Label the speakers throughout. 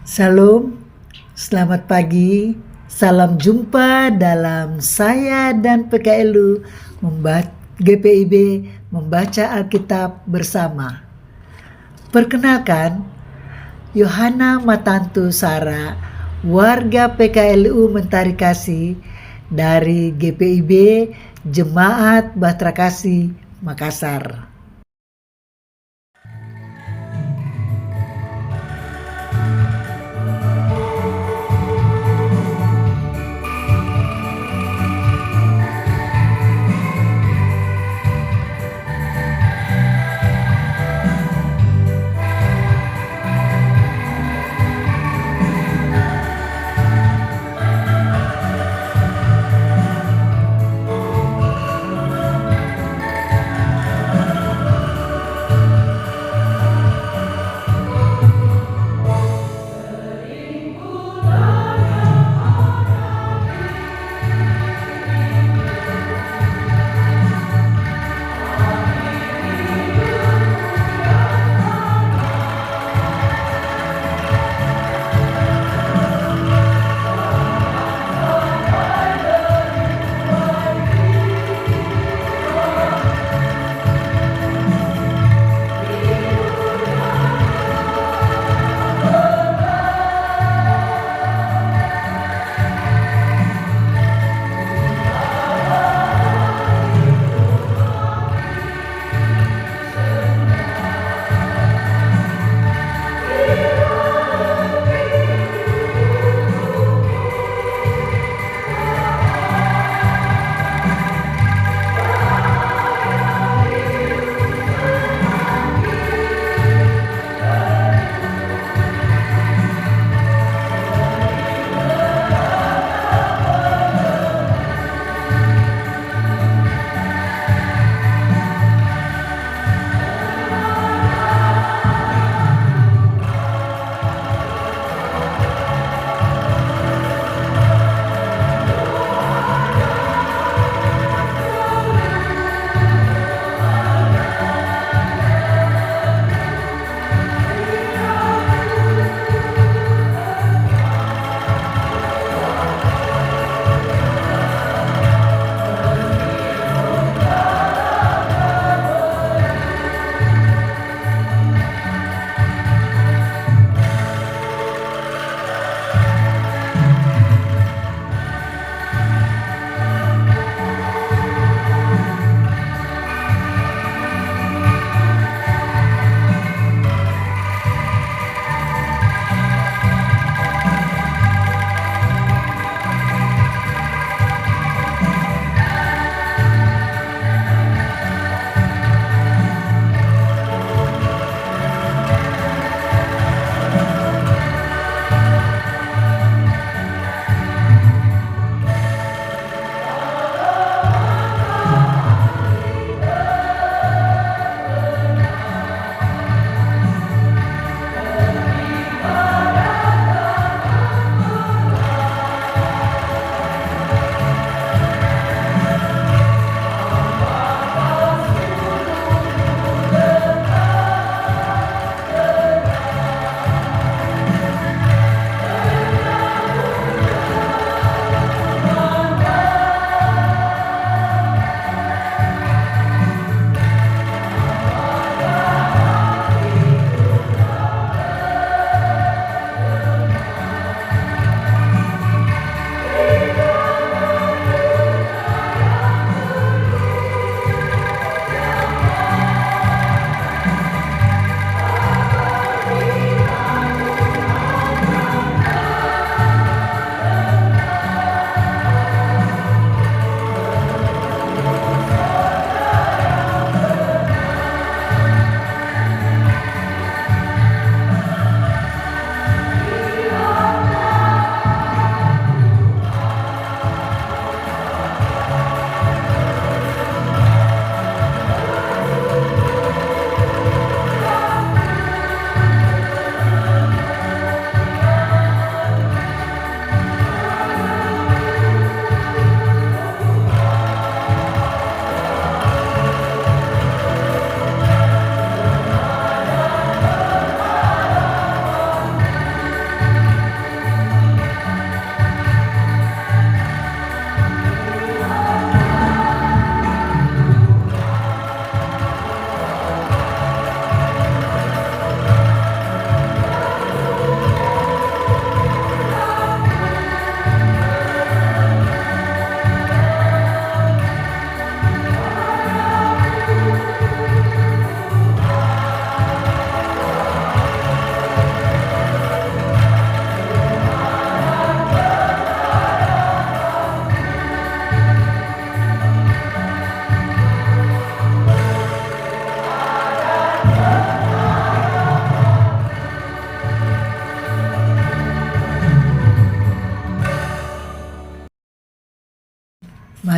Speaker 1: Salam, selamat pagi, salam jumpa dalam saya dan PKLU GPIB membaca Alkitab bersama. Perkenalkan, Yohana Matantu Sara, warga PKLU Mentari Kasih dari GPIB Jemaat Bahtera Kasih Makassar.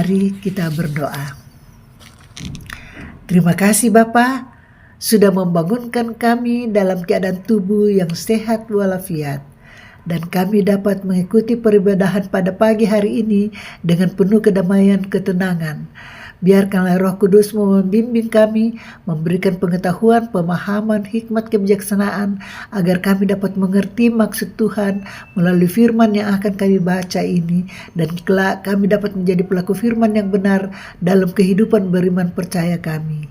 Speaker 1: Mari kita berdoa. Terima kasih Bapa sudah membangunkan kami dalam keadaan tubuh yang sehat walafiat, dan kami dapat mengikuti peribadahan pada pagi hari ini dengan penuh kedamaian ketenangan. Biarkanlah Roh Kudus membimbing kami, memberikan pengetahuan, pemahaman, hikmat, kebijaksanaan, agar kami dapat mengerti maksud Tuhan melalui firman yang akan kami baca ini, dan kelak kami dapat menjadi pelaku firman yang benar dalam kehidupan beriman percaya kami.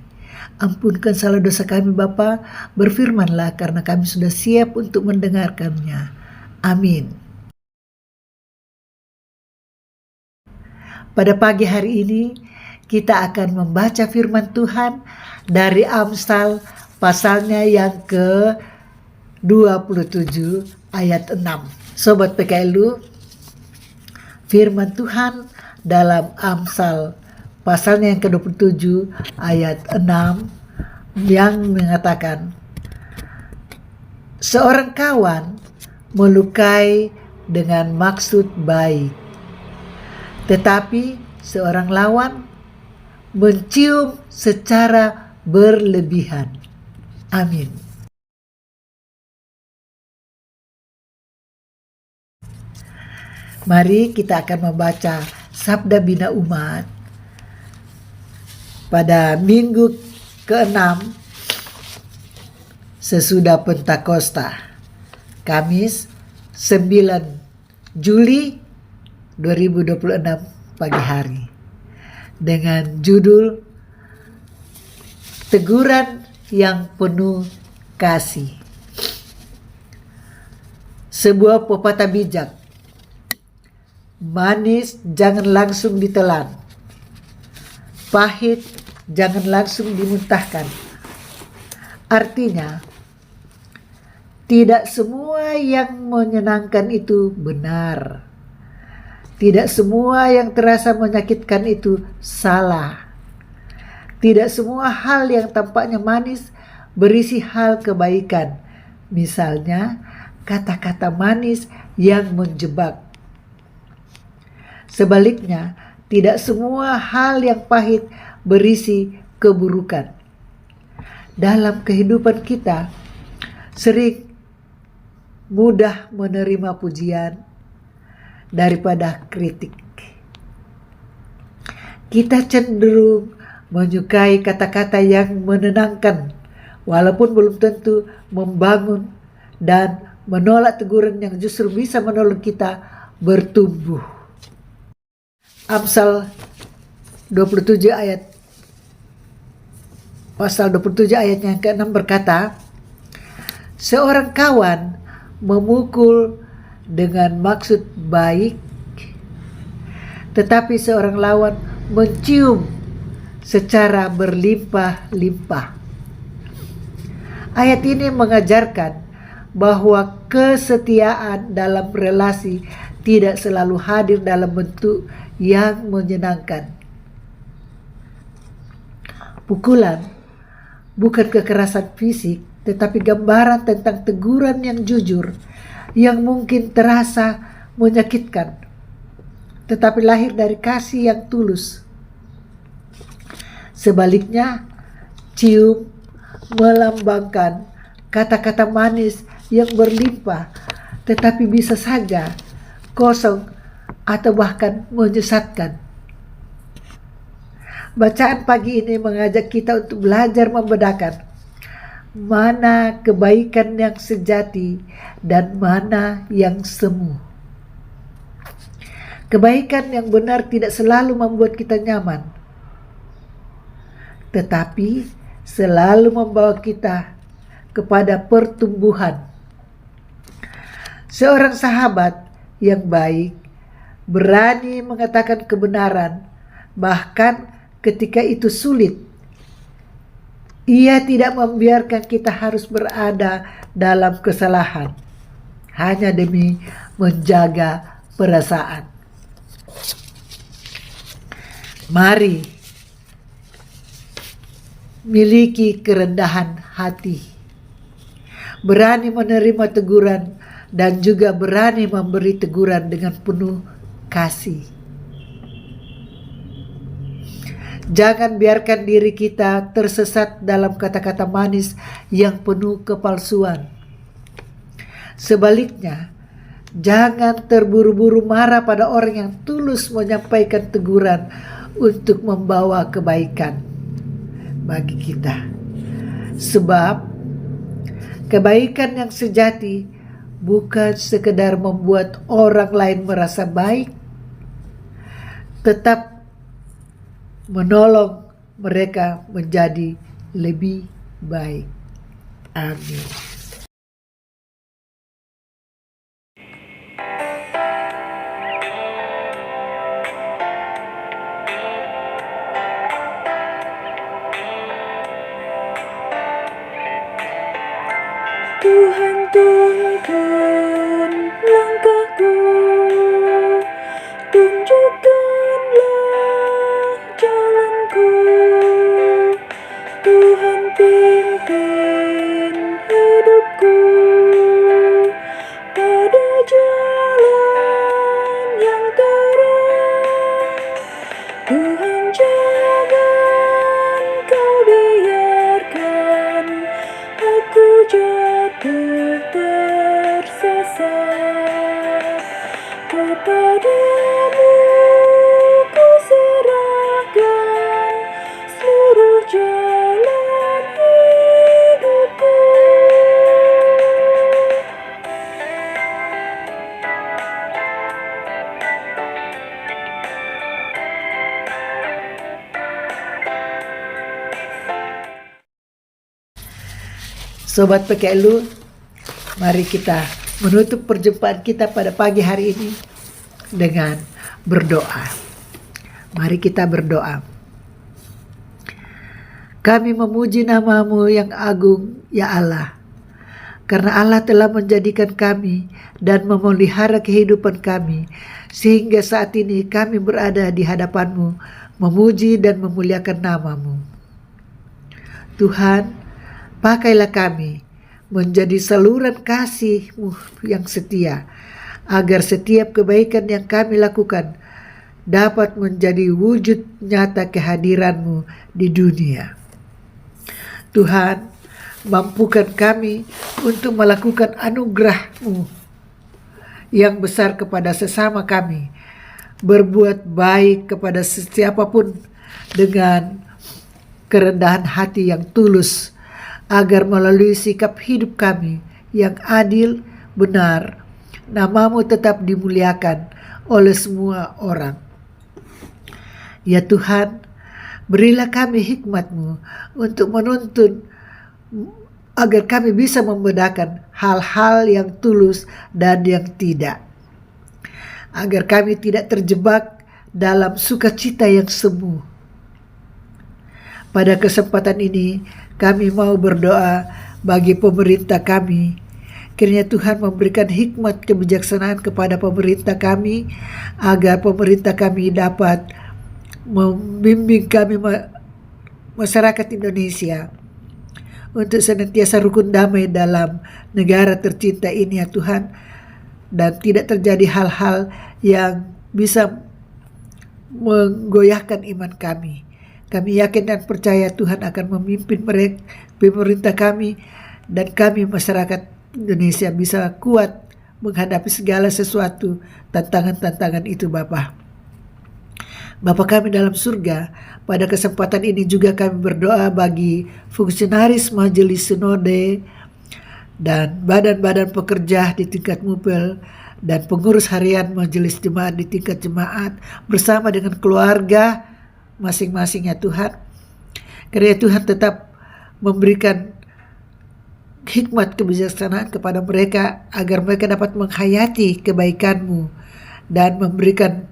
Speaker 1: Ampunkan salah dosa kami Bapa, berfirmanlah karena kami sudah siap untuk mendengarkannya. Amin. Pada pagi hari ini kita akan membaca firman Tuhan dari Amsal pasalnya yang ke-27 ayat 6. Sobat PKLU, firman Tuhan dalam Amsal pasalnya yang ke-27 ayat 6 yang mengatakan, seorang kawan melukai dengan maksud baik, tetapi seorang lawan mencium secara berlebihan. Amin. Mari kita akan membaca Sabda Bina Umat pada minggu ke-6 sesudah Pentakosta, Kamis 9 Juli 2026 pagi hari, dengan judul Teguran yang Penuh Kasih. Sebuah pepatah bijak, manis jangan langsung ditelan, pahit jangan langsung dimuntahkan. Artinya, tidak semua yang menyenangkan itu benar. Tidak semua yang terasa menyakitkan itu salah. Tidak semua hal yang tampaknya manis berisi hal kebaikan. Misalnya, kata-kata manis yang menjebak. Sebaliknya, tidak semua hal yang pahit berisi keburukan. Dalam kehidupan kita, sering mudah menerima pujian daripada kritik. Kita cenderung menyukai kata-kata yang menenangkan, walaupun belum tentu membangun, dan menolak teguran yang justru bisa menolong kita bertumbuh. Amsal 27 ayat pasal 27 ayat yang ke-6 berkata, seorang kawan memukul dengan maksud baik, tetapi seorang lawan mencium secara berlimpah-limpah. Ayat ini mengajarkan bahwa kesetiaan dalam relasi tidak selalu hadir dalam bentuk yang menyenangkan. Pukulan bukan kekerasan fisik, tetapi gambaran tentang teguran yang jujur, yang mungkin terasa menyakitkan, tetapi lahir dari kasih yang tulus. Sebaliknya, cium melambangkan kata-kata manis yang berlimpah, tetapi bisa saja kosong atau bahkan menyesatkan. Bacaan pagi ini mengajak kita untuk belajar membedakan mana kebaikan yang sejati dan mana yang semu. Kebaikan yang benar tidak selalu membuat kita nyaman, tetapi selalu membawa kita kepada pertumbuhan. Seorang sahabat yang baik berani mengatakan kebenaran, bahkan ketika itu sulit. Ia tidak membiarkan kita harus berada dalam kesalahan hanya demi menjaga perasaan. Mari miliki kerendahan hati, berani menerima teguran, dan juga berani memberi teguran dengan penuh kasih. Jangan biarkan diri kita tersesat dalam kata-kata manis yang penuh kepalsuan. Sebaliknya, jangan terburu-buru marah pada orang yang tulus menyampaikan teguran untuk membawa kebaikan bagi kita. Sebab kebaikan yang sejati bukan sekedar membuat orang lain merasa baik, tetap menolong mereka menjadi lebih baik. Amin.
Speaker 2: Tuhan, tuntun langkahku, tunjukkanlah jalanku. Tuhan, pimpin hidupku pada jalan yang terang. Tuhan, jangan kau biarkan aku jatuh tersesat. Kepadamu ku serahkan seluruh jalan hidupku.
Speaker 1: Sobat PKLU, mari kita menutup perjumpaan kita pada pagi hari ini dengan berdoa. Mari kita berdoa. Kami memuji nama-Mu yang agung, ya Allah, karena Allah telah menjadikan kami dan memelihara kehidupan kami, sehingga saat ini kami berada di hadapan-Mu, memuji dan memuliakan nama-Mu. Tuhan, pakailah kami menjadi saluran kasih-Mu yang setia, agar setiap kebaikan yang kami lakukan dapat menjadi wujud nyata kehadiran-Mu di dunia. Tuhan, mampukan kami untuk melakukan anugerah-Mu yang besar kepada sesama kami, berbuat baik kepada sesiapapun dengan kerendahan hati yang tulus, agar melalui sikap hidup kami yang adil, benar, nama-Mu tetap dimuliakan oleh semua orang. Ya Tuhan, berilah kami hikmat-Mu untuk menuntun, agar kami bisa membedakan hal-hal yang tulus dan yang tidak, agar kami tidak terjebak dalam sukacita yang semu. Pada kesempatan ini kami mau berdoa bagi pemerintah kami. Kiranya Tuhan memberikan hikmat kebijaksanaan kepada pemerintah kami, agar pemerintah kami dapat membimbing kami masyarakat Indonesia untuk senantiasa rukun damai dalam negara tercinta ini, ya Tuhan, dan tidak terjadi hal-hal yang bisa menggoyahkan iman kami. Kami yakin dan percaya Tuhan akan memimpin mereka, pemerintah kami, dan kami masyarakat Indonesia bisa kuat menghadapi segala sesuatu tantangan-tantangan itu, Bapa. Bapa kami dalam surga, pada kesempatan ini juga kami berdoa bagi fungsionaris Majelis Sinode dan badan-badan pekerja di tingkat MUPEL dan pengurus harian Majelis Jemaat di tingkat jemaat bersama dengan keluarga masing-masing, ya Tuhan. Kiranya Tuhan tetap memberikan hikmat kebijaksanaan kepada mereka, agar mereka dapat menghayati kebaikan-Mu dan memberikan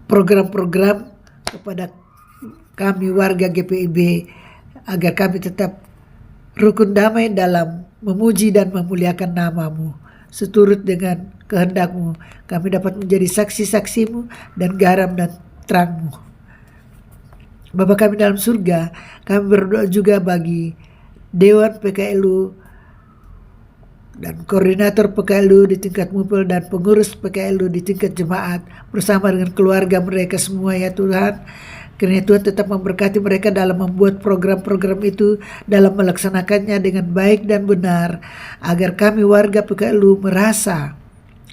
Speaker 1: program-program kepada kami warga GPIB, agar kami tetap rukun damai dalam memuji dan memuliakan nama-Mu. Seturut dengan kehendak-Mu, kami dapat menjadi saksi-saksi-Mu dan garam dan terang-Mu. Bapa kami dalam surga, kami berdoa juga bagi Dewan PKLU dan koordinator PKLU di tingkat MUPEL dan pengurus PKLU di tingkat jemaat bersama dengan keluarga mereka semua ya Tuhan. Kiranya Tuhan tetap memberkati mereka dalam membuat program-program itu, dalam melaksanakannya dengan baik dan benar, agar kami warga PKLU merasa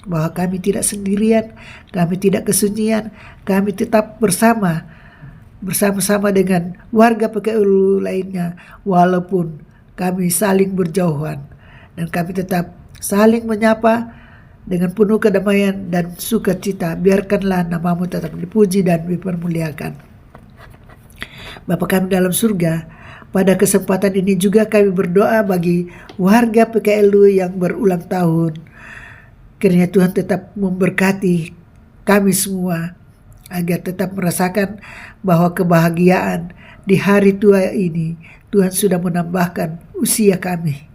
Speaker 1: bahwa kami tidak sendirian, kami tidak kesunyian, kami tetap bersama-sama dengan warga PKLU lainnya, walaupun kami saling berjauhan. Dan kami tetap saling menyapa dengan penuh kedamaian dan sukacita. Biarkanlah namamu tetap dipuji dan dipermuliakan. Bapa kami dalam surga, pada kesempatan ini juga kami berdoa bagi warga PKLU yang berulang tahun. Kiranya Tuhan tetap memberkati kami semua, agar tetap merasakan bahwa kebahagiaan di hari tua ini Tuhan sudah menambahkan usia kami.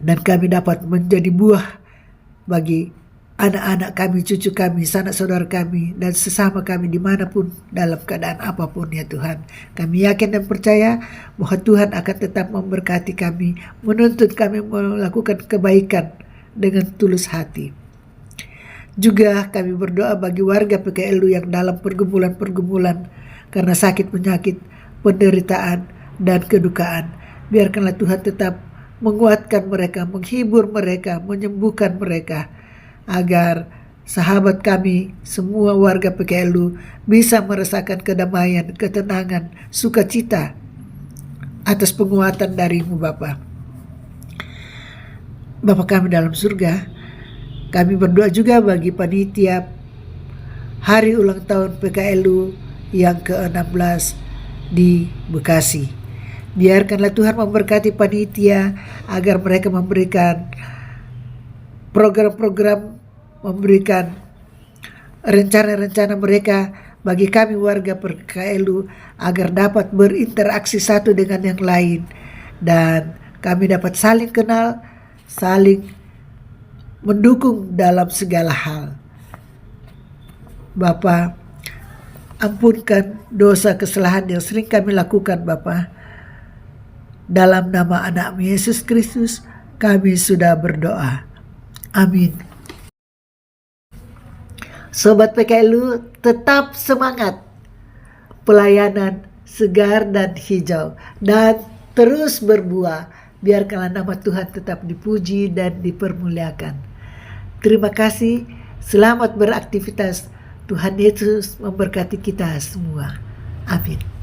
Speaker 1: Dan kami dapat menjadi buah bagi anak-anak kami, cucu kami, sanak saudara kami, dan sesama kami dimanapun dalam keadaan apapun ya Tuhan. Kami yakin dan percaya bahwa Tuhan akan tetap memberkati kami, menuntut kami melakukan kebaikan dengan tulus hati. Juga kami berdoa bagi warga PKLU yang dalam pergumulan-pergumulan karena sakit penyakit, penderitaan, dan kedukaan. Biarkanlah Tuhan tetap menguatkan mereka, menghibur mereka, menyembuhkan mereka, agar sahabat kami, semua warga PKLU bisa merasakan kedamaian, ketenangan, sukacita atas penguatan dari-Mu Bapa. Bapa kami dalam surga, kami berdoa juga bagi panitia hari ulang tahun PKLU yang ke-16 di Bekasi. Biarkanlah Tuhan memberkati panitia agar mereka memberikan program-program, memberikan rencana-rencana mereka bagi kami warga PKLU agar dapat berinteraksi satu dengan yang lain, dan kami dapat saling kenal, saling mendukung dalam segala hal. Bapa, ampunkan dosa kesalahan yang sering kami lakukan Bapa. Dalam nama anak-Mu Yesus Kristus kami sudah berdoa. Amin. Sobat PKLU, tetap semangat. Pelayanan segar dan hijau, dan terus berbuah. Biarkanlah nama Tuhan tetap dipuji dan dipermuliakan. Terima kasih. Selamat beraktivitas. Tuhan Yesus memberkati kita semua. Amin.